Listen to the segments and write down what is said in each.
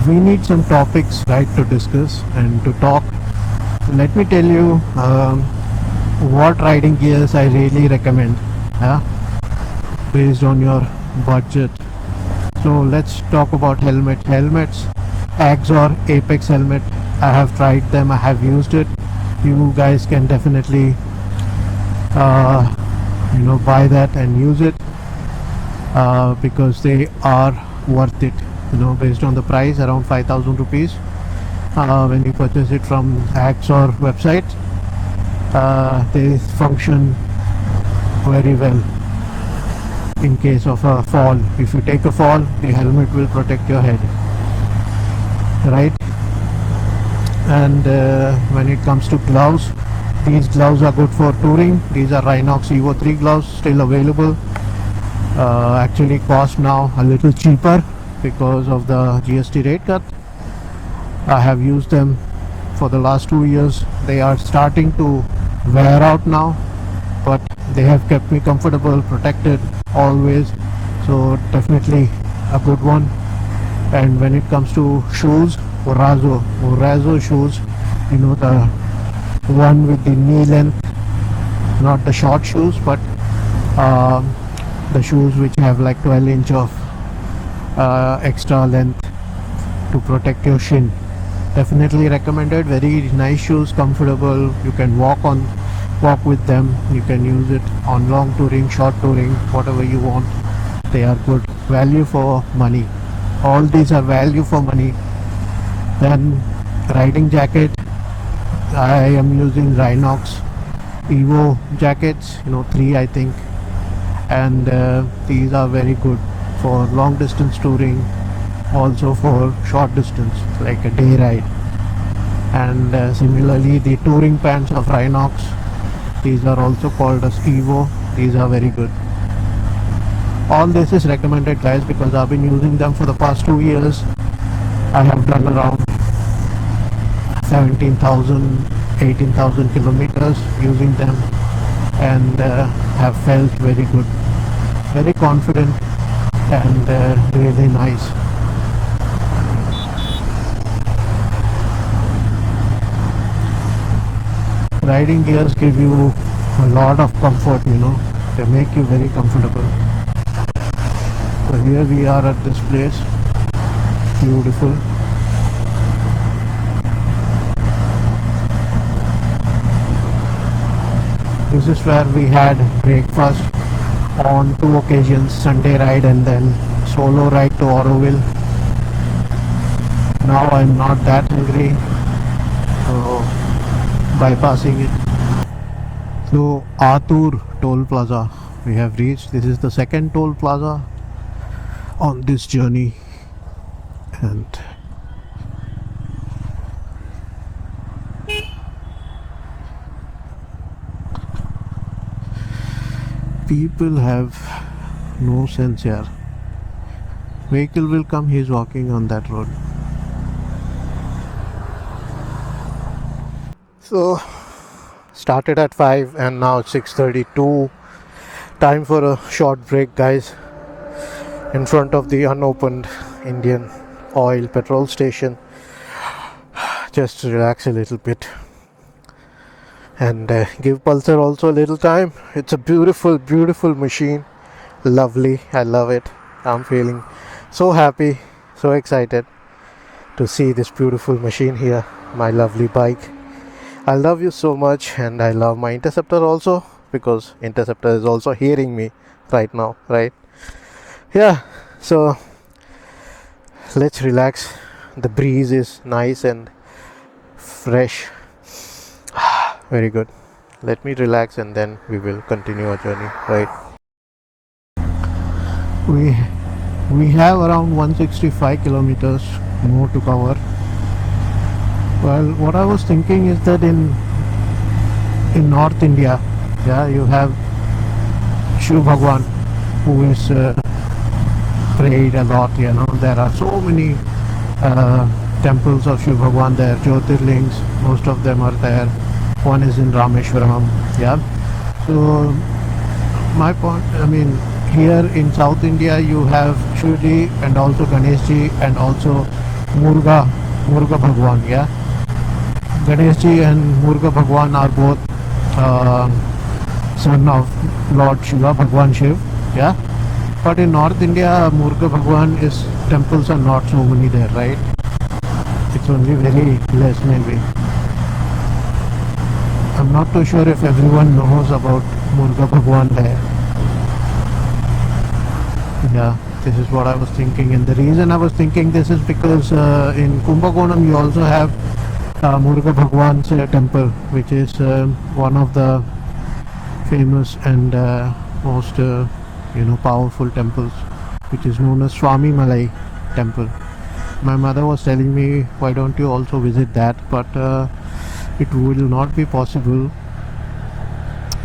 we need some topics, right, to discuss and to talk. Let me tell you what riding gears I really recommend, yeah, based on your budget. So let's talk about helmets. Axe or Apex helmet, I have tried them, I have used it. You guys can definitely buy that and use it, because they are worth it, based on the price, around 5,000 rupees. When you purchase it from Axe or website, they function very well in case of a fall. If you take a fall, the helmet will protect your head, right? And when it comes to gloves, these gloves are good for touring. These are Rhinox Evo 3 gloves, still available. Actually cost now a little cheaper because of the GST rate cut. I have used them for the last 2 years. They are starting to wear out now, but they have kept me comfortable, protected always. So definitely a good one. And when it comes to shoes, Orazo shoes, the one with the knee length, not the short shoes, but the shoes which have like 12 inch of extra length to protect your shin. Definitely recommended. Very nice shoes, comfortable. You can walk with them. You can use it on long touring, short touring, whatever you want. They are good. Value for money. All these are value for money. Then riding jacket, I am using Rhinox Evo jackets, 3 I think, and these are very good for long distance touring, also for short distance like a day ride. And similarly, the touring pants of Rhinox, these are also called as Evo. These are very good. All this is recommended, guys, because I've been using them for the past 2 years. I have done around 17,000 18,000 kilometers using them, and have felt very good, very confident, and really nice. Riding gears give you a lot of comfort, they make you very comfortable. So here we are at this place, beautiful. This is where we had breakfast on 2 occasions, Sunday ride and then solo ride to Auroville. Now I'm not that hungry, so bypassing it. So Atur toll plaza we have reached. This is the second toll plaza on this journey, and people have no sense here. Vehicle will come, he's walking on that road. So started at 5 and now it's 6:32. Time for a short break, guys, in front of the unopened Indian oil petrol station. Just to relax a little bit and give Pulsar also a little time. It's a beautiful machine. Lovely. I love it. I'm feeling so happy, so excited to see this beautiful machine here. My lovely bike. I love you so much, and I love my Interceptor also, because Interceptor is also hearing me right now, right? Yeah, so let's relax. The breeze is nice and fresh. Very good. Let me relax and then we will continue our journey, right? We have around 165 kilometers more to cover. Well, what I was thinking is that in North India, yeah, you have Shiv Bhagwan, who is prayed a lot, there are so many temples of Shiv Bhagwan there, Jyotirlings, most of them are there. One is in Rameshwaram, yeah. So my point, here in South India you have Shivji and also Ganeshji and also Muruga, Muruga Bhagwan, yeah. Ganesh ji and Muruga Bhagwan are both uh, son of Lord Shiva, Bhagwan Shiv, yeah. But in North India, Muruga Bhagwan is temples are not so many there, right? It's only very less maybe. I'm not too sure if everyone knows about Muruga Bhagwan there. Yeah, this is what I was thinking, and the reason I was thinking this is because in Kumbakonam you also have Muruga Bhagwan's temple, which is one of the famous and most powerful temples, which is known as Swami Malai temple. My mother was telling me, why don't you also visit that, but it will not be possible.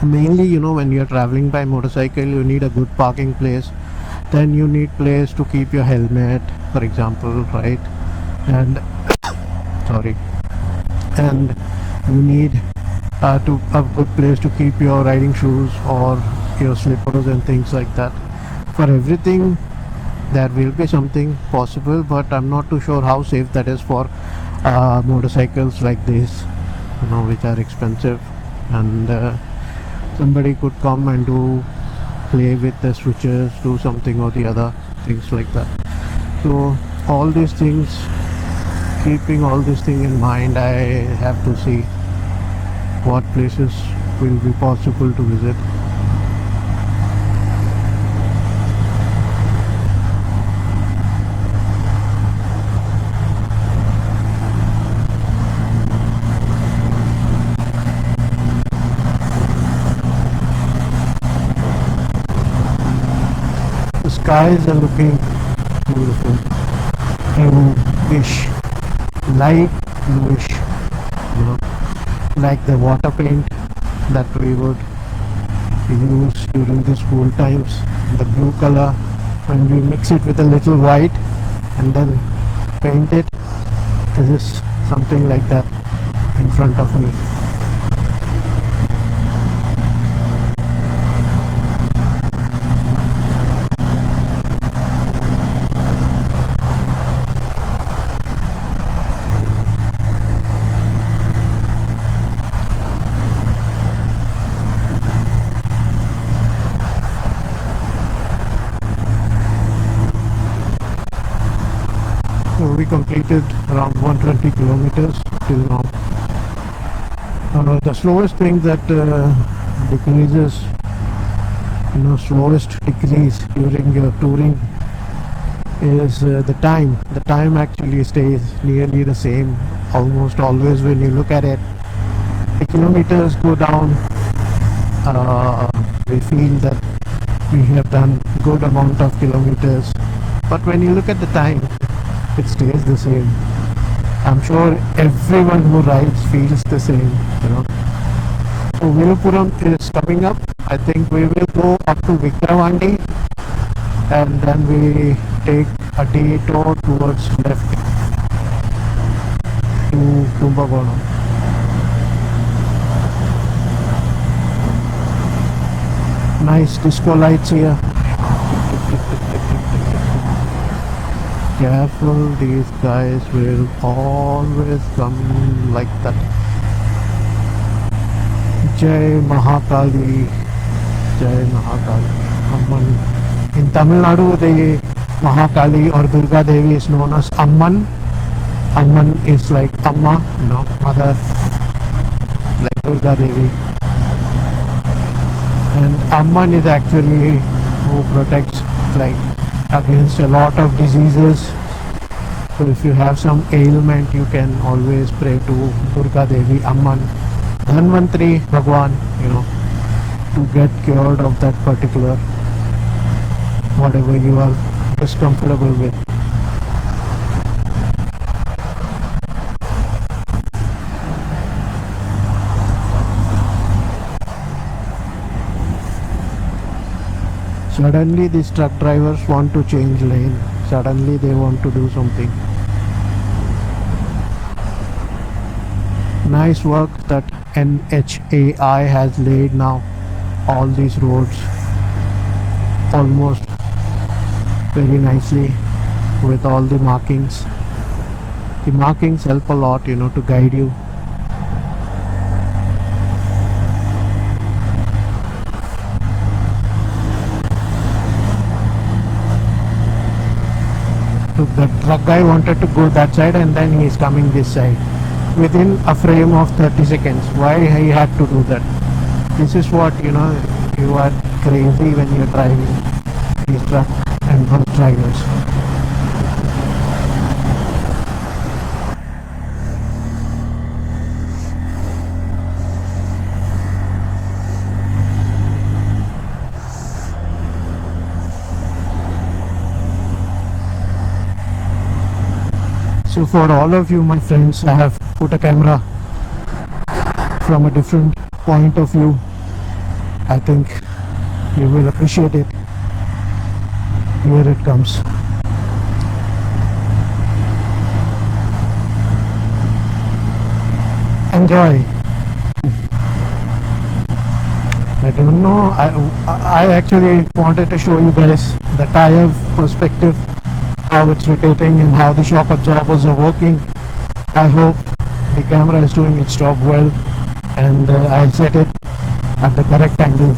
Mainly, when you're traveling by motorcycle, you need a good parking place. Then you need place to keep your helmet, for example, right? And sorry, and you need to a good place to keep your riding shoes or your slippers and things like that. For everything, there will be something possible, but I'm not too sure how safe that is for motorcycles like this, which are expensive, and somebody could come and play with the switches, do something or the other, things like that. So all these things, keeping all these things in mind, I have to see what places will be possible to visit. The skies are looking beautiful, bluish, light bluish, like the water paint that we would use during the school times. The blue color, when we mix it with a little white and then paint it, this is something like that in front of me. So we completed around 120 kilometers till now. The slowest thing that decreases, slowest decrease during your touring is the time. The time actually stays nearly the same almost always when you look at it. The kilometers go down. We feel that we have done good amount of kilometers, but when you look at the time, it stays the same. I'm sure everyone who rides feels the same, So Vilupuram is coming up. I think we will go up to Vikravandi and then we take a detour towards left to Kumbakonam. Nice disco lights here. Careful, these guys will always come like that. Jai Mahakali, Jai Mahakali. Amman. In Tamil Nadu, the Mahakali or Durga Devi is known as Amman. Amman is like Amma, mother, like Durga Devi. And Amman is actually who protects against a lot of diseases. So if you have some ailment, you can always pray to Durga Devi, Amman, Dhanvantri Bhagwan, to get cured of that particular whatever you are discomfortable with. Suddenly these truck drivers want to change lane. Suddenly they want to do something. Nice work that NHAI has laid now. All these roads almost very nicely with all the markings. The markings help a lot, to guide you. So the truck guy wanted to go that side and then he is coming this side within a frame of 30 seconds. Why he had to do that? This is what, you are crazy when you're driving these truck and bus drivers. So for all of you, my friends, I have put a camera from a different point of view. I think you will appreciate it. Here it comes. Enjoy. I don't know. I actually wanted to show you guys the tire perspective, how it's rotating and how the shock absorbers are working. I hope the camera is doing its job well, and I'll set it at the correct angle.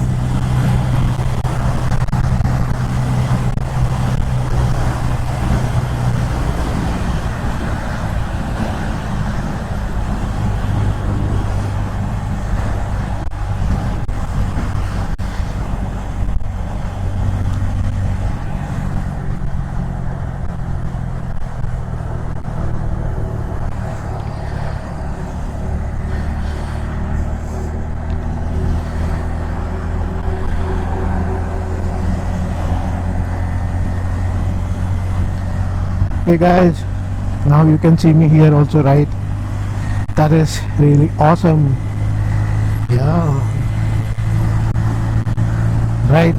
Hey guys, now you can see me here also, right? That is really awesome. Yeah, right.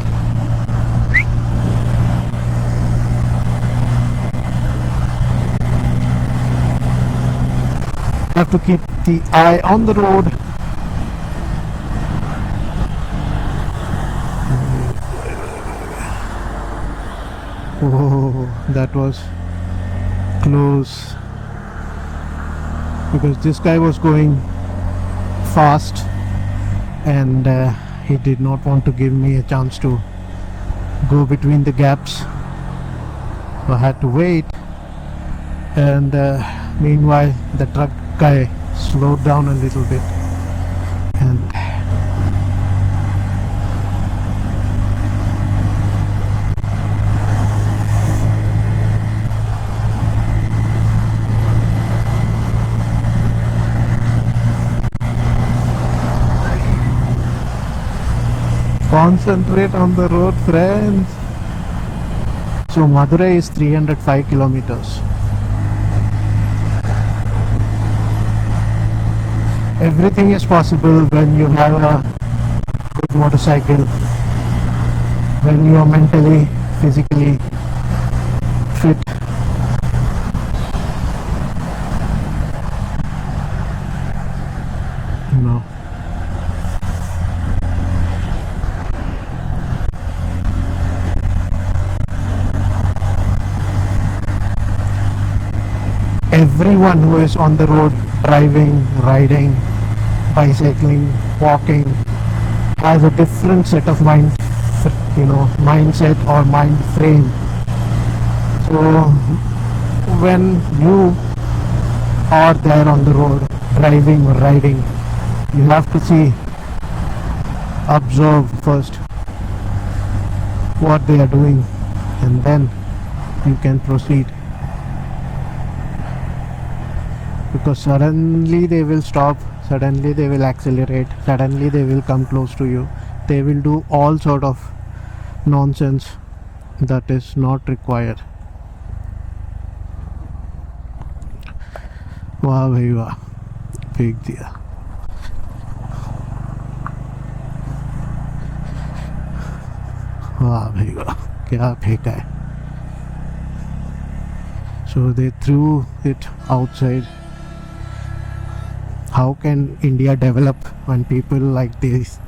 Have to keep the eye on the road. Oh, that was close, because this guy was going fast and he did not want to give me a chance to go between the gaps, so I had to wait. And meanwhile the truck guy slowed down a little bit, and concentrate on the road, friends. So Madurai is 305 kilometers. Everything is possible when you have a good motorcycle, when you are mentally, physically fit. No. Everyone who is on the road, driving, riding, bicycling, walking, has a different set of mindset or mind frame. So when you are there on the road, driving or riding, you have to see, observe first what they are doing, and then you can proceed. Because suddenly they will stop, suddenly they will accelerate, suddenly they will come close to you, they will do all sort of nonsense that is not required. वाह भाई वाह, फेंक दिया. वाह भाई वाह, क्या फेंका है. So they threw it outside. How can India develop when people like this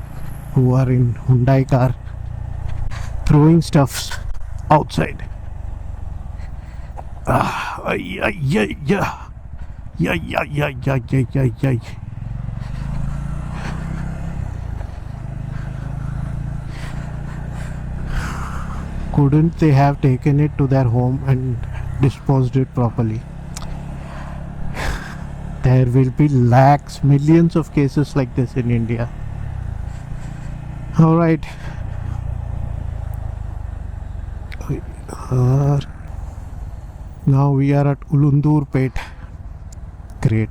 who are in Hyundai car throwing stuffs outside? Yeah. Yeah, yeah, yeah, yeah, yeah, yeah, yeah. Couldn't they have taken it to their home and disposed it properly? There will be lakhs, millions of cases like this in India. All right. Uh, Now we are at Ulundur Pet. Great.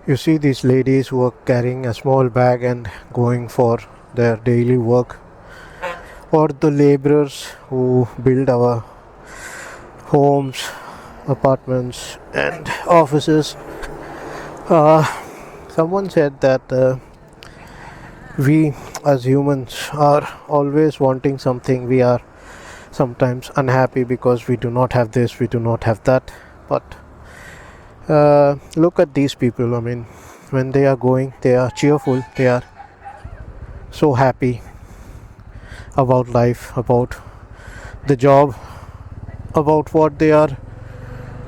You see these ladies who are carrying a small bag and going for their daily work, or the laborers who build our homes, apartments, and offices. Uh, Someone said that we as humans are always wanting something. We are sometimes unhappy because we do not have this, we do not have that. But look at these people. I mean, when they are going, they are cheerful, they are so happy about life, about the job, about what they are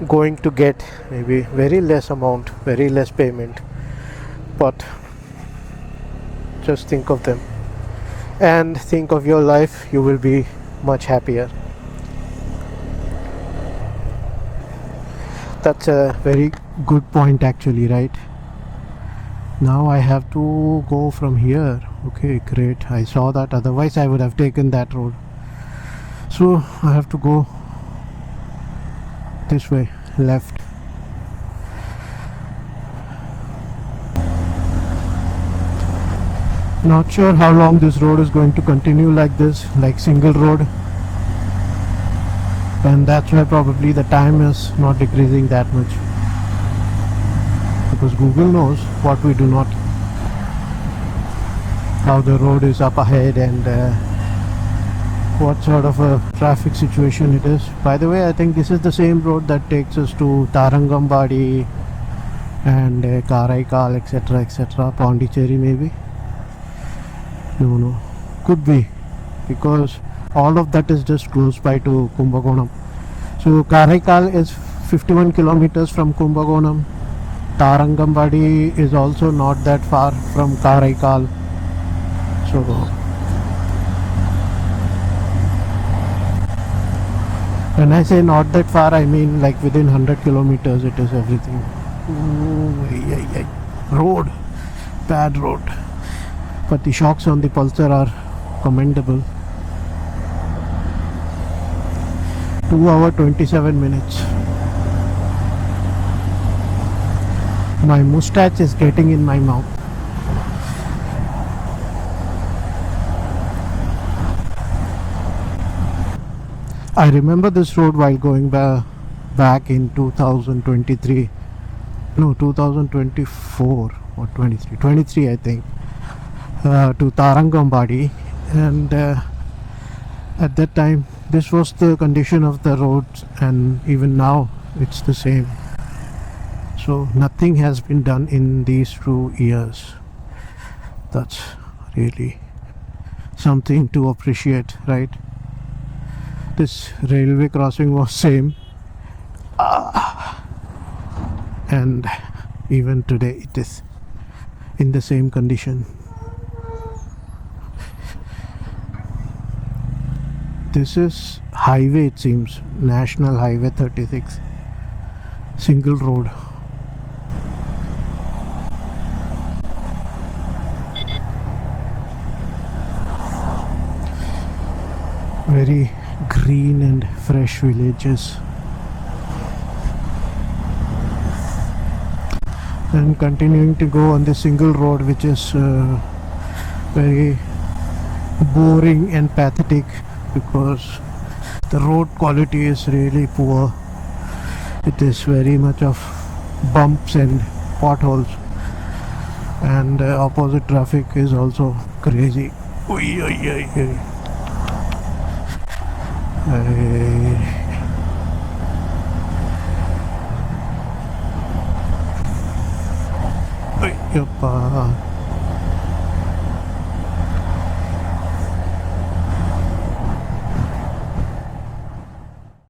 going to get. Maybe very less amount, very less payment, but just think of them and think of your life. You will be much happier. That's a very good point, actually, right? Now I have to go from here. Okay, great. I saw that, otherwise I would have taken that road. So I have to go this way, left. Not sure how long this road is going to continue like this, like single road, and that's why probably the time is not decreasing that much, because Google knows what we do not, how the road is up ahead and what sort of a traffic situation it is. By the way, I think this is the same road that takes us to Tarangambadi and Karaikal, etc., etc., Pondicherry maybe. No, could be, because all of that is just close by to Kumbakonam. So Karaikal is 51 kilometers from Kumbakonam. Tarangambadi is also not that far from Karaikal. So when I say not that far, I mean like within 100 kilometers it is everything. Road, bad road. But the shocks on the Pulsar are commendable. 2 hours 27 minutes. My mustache is getting in my mouth. I remember this road while going back in 2023. No, 2024 or 23 I think. To Tarangambadi, and at that time this was the condition of the roads, and even now it's the same. So nothing has been done in these 2 years. That's really something to appreciate, right? This railway crossing was same, and even today it is in the same condition. This is highway, it seems, National Highway 36, single road. Very green and fresh villages. and continuing to go on this single road, which is very boring and pathetic because the road quality is really poor. It is very much of bumps and potholes, and opposite traffic is also crazy. Oi, oi, oi, oi. Ay, yuppa.